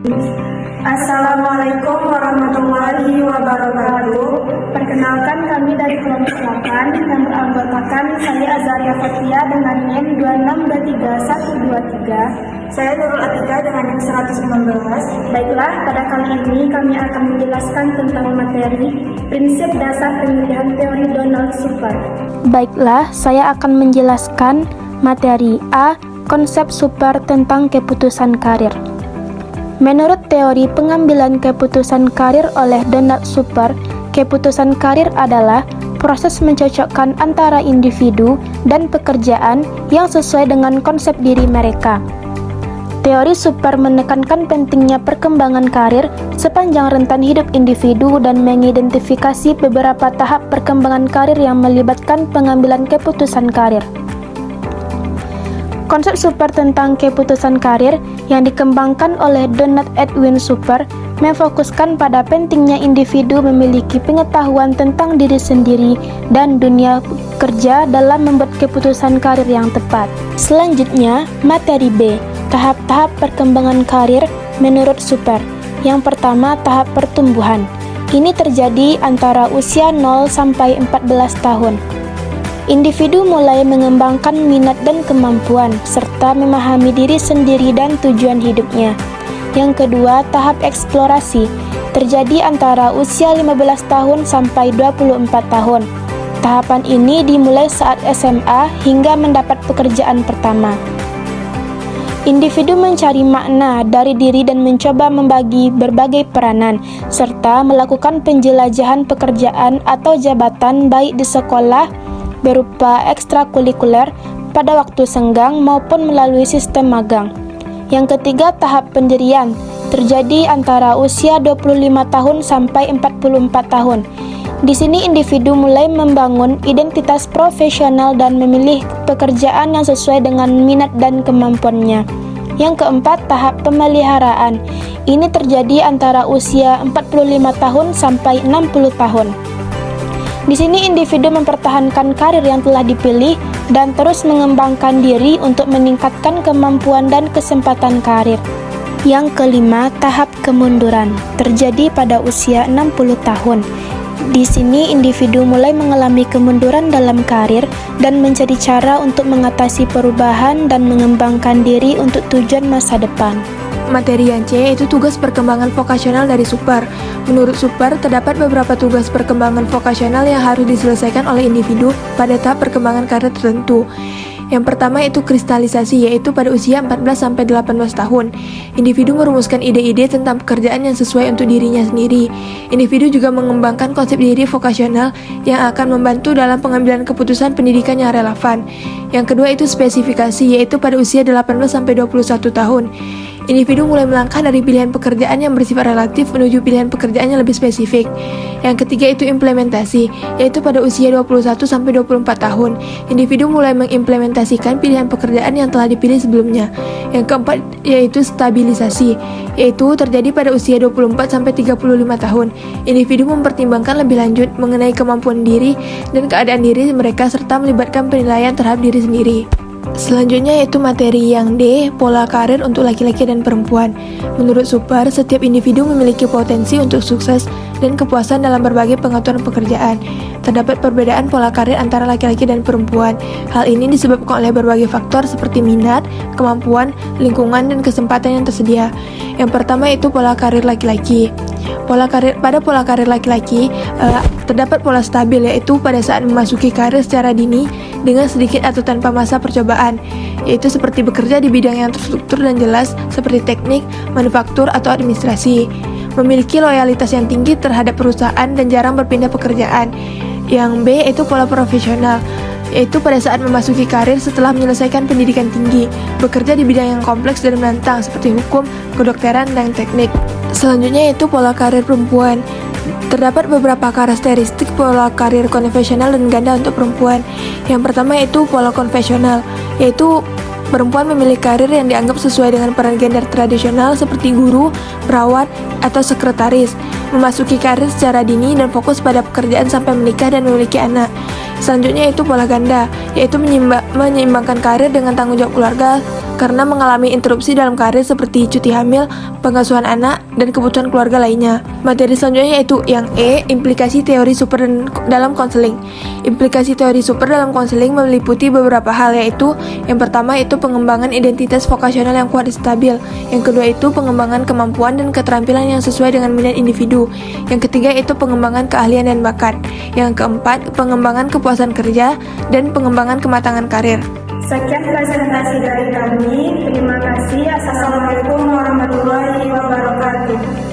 Assalamualaikum warahmatullahi wabarakatuh. Perkenalkan, kami dari kelompok 8 yang beranggotakan saya Azaria Fatia dengan NIM 26233123. Saya Nurul Atika dengan NIM 119. Baiklah, pada kali ini kami akan menjelaskan tentang materi prinsip dasar pemilihan teori Donald Super. Baiklah, saya akan menjelaskan materi A. Konsep super tentang keputusan karir. Menurut teori pengambilan keputusan karir oleh Donald Super, keputusan karir adalah proses mencocokkan antara individu dan pekerjaan yang sesuai dengan konsep diri mereka. Teori Super menekankan pentingnya perkembangan karir sepanjang rentan hidup individu dan mengidentifikasi beberapa tahap perkembangan karir yang melibatkan pengambilan keputusan karir. Konsep super tentang keputusan karir yang dikembangkan oleh Donald Edwin Super memfokuskan pada pentingnya individu memiliki pengetahuan tentang diri sendiri dan dunia kerja dalam membuat keputusan karir yang tepat. Selanjutnya, materi B, tahap-tahap perkembangan karir menurut Super. Yang pertama, tahap pertumbuhan. Ini terjadi antara usia 0 sampai 14 tahun. Individu mulai mengembangkan minat dan kemampuan, serta memahami diri sendiri dan tujuan hidupnya. Yang kedua, tahap eksplorasi, terjadi antara usia 15 tahun sampai 24 tahun. Tahapan ini dimulai saat SMA hingga mendapat pekerjaan pertama. Individu mencari makna dari diri dan mencoba membagi berbagai peranan, serta melakukan penjelajahan pekerjaan atau jabatan baik di sekolah, berupa ekstrakurikuler pada waktu senggang maupun melalui sistem magang. Yang ketiga, tahap pendirian, terjadi antara usia 25 tahun sampai 44 tahun. Di sini individu mulai membangun identitas profesional dan memilih pekerjaan yang sesuai dengan minat dan kemampuannya. Yang keempat, tahap pemeliharaan. Ini terjadi antara usia 45 tahun sampai 60 tahun. Di sini individu mempertahankan karir yang telah dipilih dan terus mengembangkan diri untuk meningkatkan kemampuan dan kesempatan karir. Yang kelima, tahap kemunduran, terjadi pada usia 60 tahun. Di sini individu mulai mengalami kemunduran dalam karir dan mencari cara untuk mengatasi perubahan dan mengembangkan diri untuk tujuan masa depan. Materi yang C yaitu tugas perkembangan vokasional dari Super. Menurut Super, terdapat beberapa tugas perkembangan vokasional yang harus diselesaikan oleh individu pada tahap perkembangan karir tertentu. Yang pertama itu kristalisasi, yaitu pada usia 14-18 tahun. Individu merumuskan ide-ide tentang pekerjaan yang sesuai untuk dirinya sendiri. Individu juga mengembangkan konsep diri vokasional yang akan membantu dalam pengambilan keputusan pendidikan yang relevan. Yang kedua itu spesifikasi, yaitu pada usia 18-21 tahun. Individu mulai melangkah dari pilihan pekerjaan yang bersifat relatif menuju pilihan pekerjaan yang lebih spesifik. Yang ketiga itu implementasi, yaitu pada usia 21-24 tahun. Individu mulai mengimplementasikan pilihan pekerjaan yang telah dipilih sebelumnya. Yang keempat yaitu stabilisasi, yaitu terjadi pada usia 24-35 tahun. Individu mempertimbangkan lebih lanjut mengenai kemampuan diri dan keadaan diri mereka serta melibatkan penilaian terhadap diri sendiri. Selanjutnya yaitu materi yang D, pola karir untuk laki-laki dan perempuan. Menurut Super, setiap individu memiliki potensi untuk sukses dan kepuasan dalam berbagai pengaturan pekerjaan. Terdapat perbedaan pola karir antara laki-laki dan perempuan. Hal ini disebabkan oleh berbagai faktor seperti minat, kemampuan, lingkungan, dan kesempatan yang tersedia. Yang pertama itu pola karir laki-laki. Pada pola karir laki-laki terdapat pola stabil, yaitu pada saat memasuki karir secara dini dengan sedikit atau tanpa masa percobaan, yaitu seperti bekerja di bidang yang terstruktur dan jelas seperti teknik, manufaktur, atau administrasi. Memiliki loyalitas yang tinggi terhadap perusahaan dan jarang berpindah pekerjaan. Yang B itu pola profesional, yaitu pada saat memasuki karir setelah menyelesaikan pendidikan tinggi, bekerja di bidang yang kompleks dan menantang seperti hukum, kedokteran, dan teknik. Selanjutnya yaitu pola karir perempuan. Terdapat beberapa karakteristik pola karir konvensional dan ganda untuk perempuan. Yang pertama yaitu pola konvensional, yaitu perempuan memilih karir yang dianggap sesuai dengan peran gender tradisional seperti guru, perawat, atau sekretaris, memasuki karir secara dini dan fokus pada pekerjaan sampai menikah dan memiliki anak. Selanjutnya yaitu pola ganda, yaitu menyeimbangkan karir dengan tanggung jawab keluarga, karena mengalami interupsi dalam karir seperti cuti hamil, pengasuhan anak, dan kebutuhan keluarga lainnya. Materi selanjutnya yaitu yang E, implikasi teori super dalam konseling. Implikasi teori super dalam konseling meliputi beberapa hal, yaitu yang pertama itu pengembangan identitas vokasional yang kuat dan stabil. Yang kedua itu pengembangan kemampuan dan keterampilan yang sesuai dengan minat individu. Yang ketiga itu pengembangan keahlian dan bakat. Yang keempat, pengembangan kepuasan kerja dan pengembangan kematangan karir. Sekian presentasi dari kami. Terima kasih. Assalamualaikum warahmatullahi wabarakatuh.